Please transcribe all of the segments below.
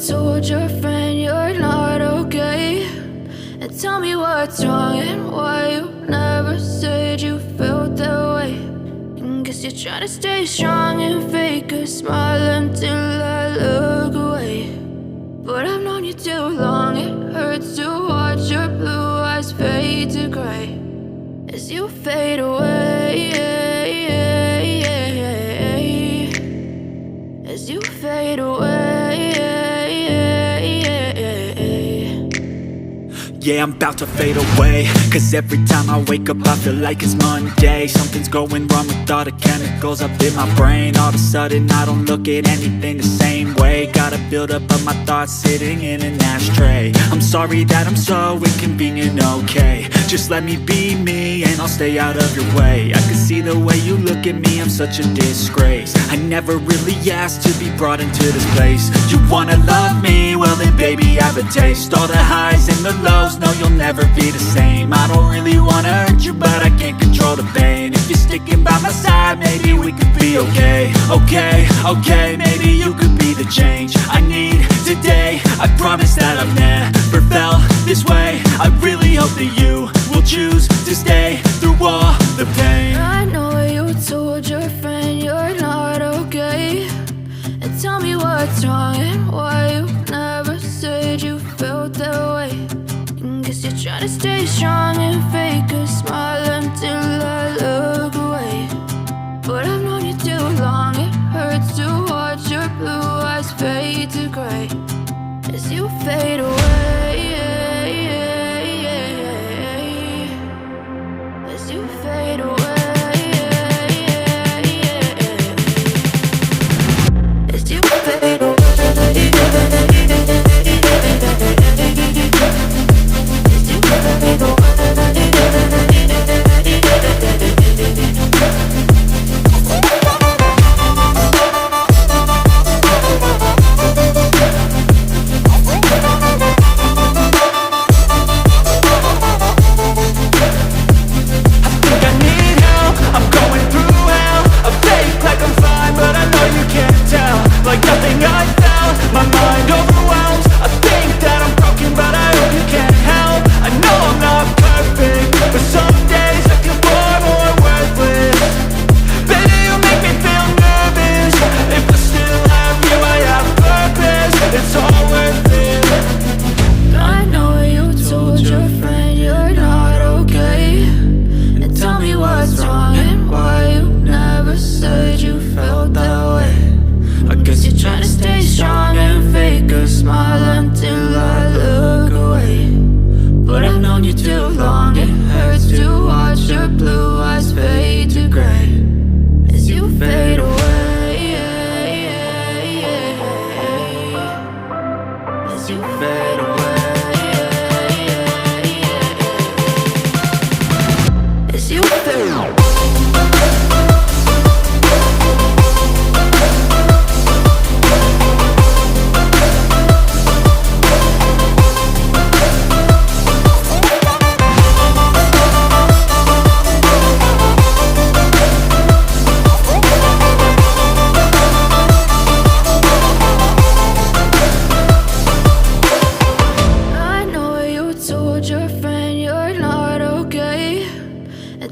told your friend you're not okay, and tell me what's wrong and why you never said you felt that way. And guess you're trying to stay strong and fake a smile until I look away. But I've known you too long, it hurts to watch your blue eyes fade to gray as you fade away, as you fade away. Yeah, I'm about to fade away, cause every time I wake up I feel like it's Monday. Something's going wrong with all the chemicals up in my brain. All of a sudden I don't look at anything the same way. Got a buildup of my thoughts sitting in an ashtray. I'm sorry that I'm so inconvenient, okay. Just let me be me and I'll stay out of your way. I can see the way you look at me, I'm such a disgrace. I never really asked to be brought into this place. You wanna love me? Well then baby I have a taste. All the highs and the lows, no you'll never be the same. I don't really wanna hurt you but I can't control the pain. If you're sticking by my side maybe we could be okay. Okay, maybe you could be the change I need today. I promise that I've never felt this way. I really hope that you will choose to stay through all the pain. I know you told your friend you're not okay, and tell me what's wrong and why you never said you felt that way. And guess you're trying to stay strong and fake a smile until I look away. But I've known you too long, it hurts to watch your blue eyes fade to gray as you fade away, as you fade away, as you fade away. Like nothing I felt, my mind overwhelms. I think that I'm broken, but I hope you can't help. I know I'm not perfect, but some days I feel far more worthless. Baby, you make me feel nervous. If I still have you, I have purpose. It's all worth it. I know you told your friend you're not okay, and tell me what's wrong and why you never said you felt that way. I guess you're trying to stay strong and fake a smile until I look away. But I've known you too long, it hurts to watch your blue eyes fade to gray as you fade away, as you fade away, as you fade away.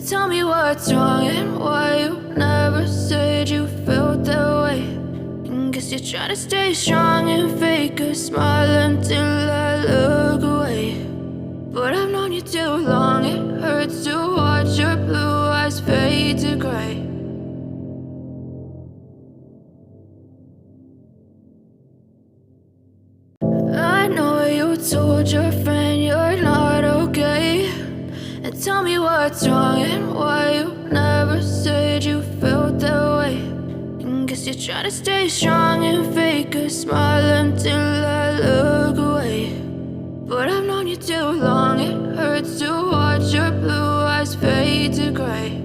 Tell me what's wrong and why you never said you felt that way. And guess you're trying to stay strong and fake a smile until I look away. But I've known you too long, it hurts to watch your blue eyes fade to gray. I know you told your friend you're not okay, and tell me what's wrong and why you never said you felt that way. And guess you're trying to stay strong and fake a smile until I look away. But I've known you too long, it hurts to watch your blue eyes fade to gray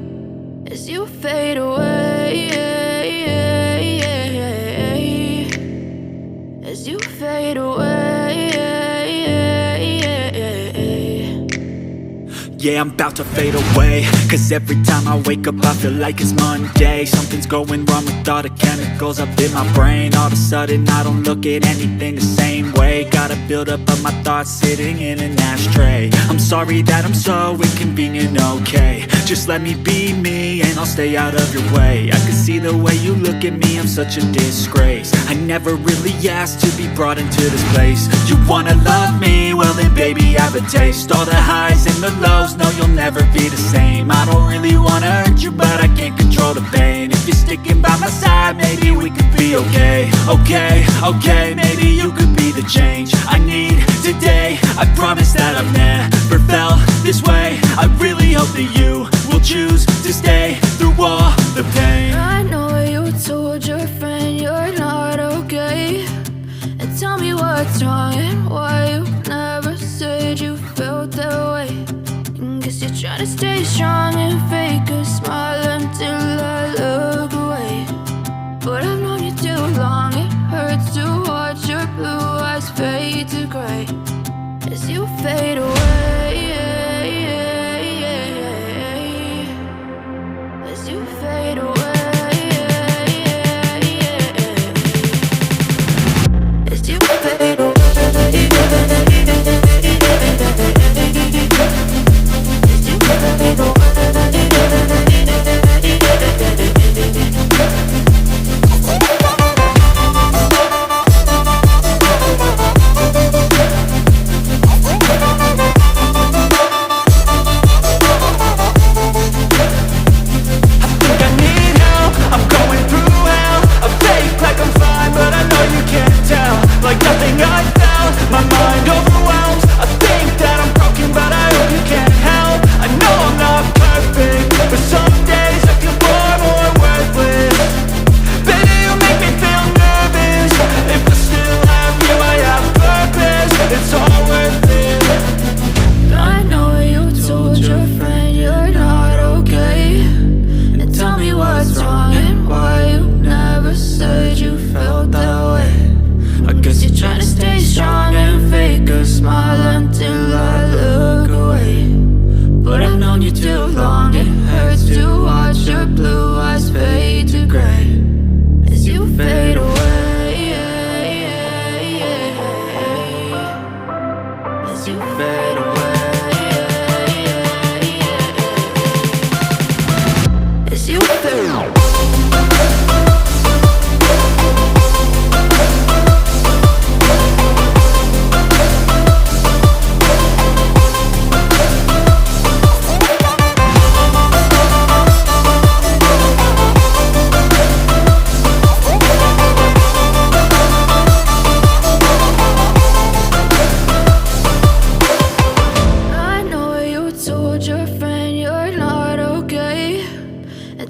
as you fade away, as you fade away. Yeah, I'm about to fade away, cause every time I wake up I feel like it's Monday. Something's going wrong with all the chemicals up in my brain. All of a sudden I don't look at anything the same way. Gotta build up of my thoughts sitting in an ashtray. I'm sorry that I'm so inconvenient, okay. Just let me be me and I'll stay out of your way. I can see the way you look at me, I'm such a disgrace. I never really asked to be brought into this place. You wanna love me? Well then baby I have a taste. All the highs and the lows, no you'll never be the same. I don't really wanna hurt you but I can't control the pain. If you're sticking by my side, maybe we could be okay. Okay, maybe you could be the change I need today. I promise that I've never felt this way. I really hope that you will choose to stay through all the pain. I know you told your friend you're not okay, and tell me what's wrong and why you never said you felt that way. Guess you're trying to stay strong and fake a smile until I look away. But I've known you too long, it hurts to watch your blue eyes fade to gray as you fade away. As you fade away. As you fade away.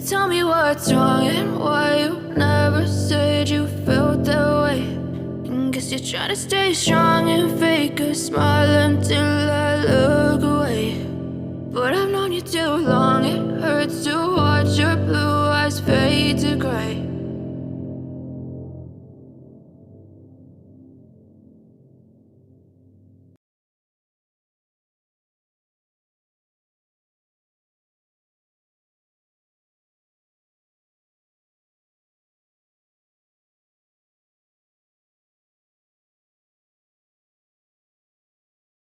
Tell me what's wrong and why you never said you felt that way. Guess you're trying to stay strong and fake a smile until I look away. But I've known you too long, it hurts to watch your blue eyes fade to gray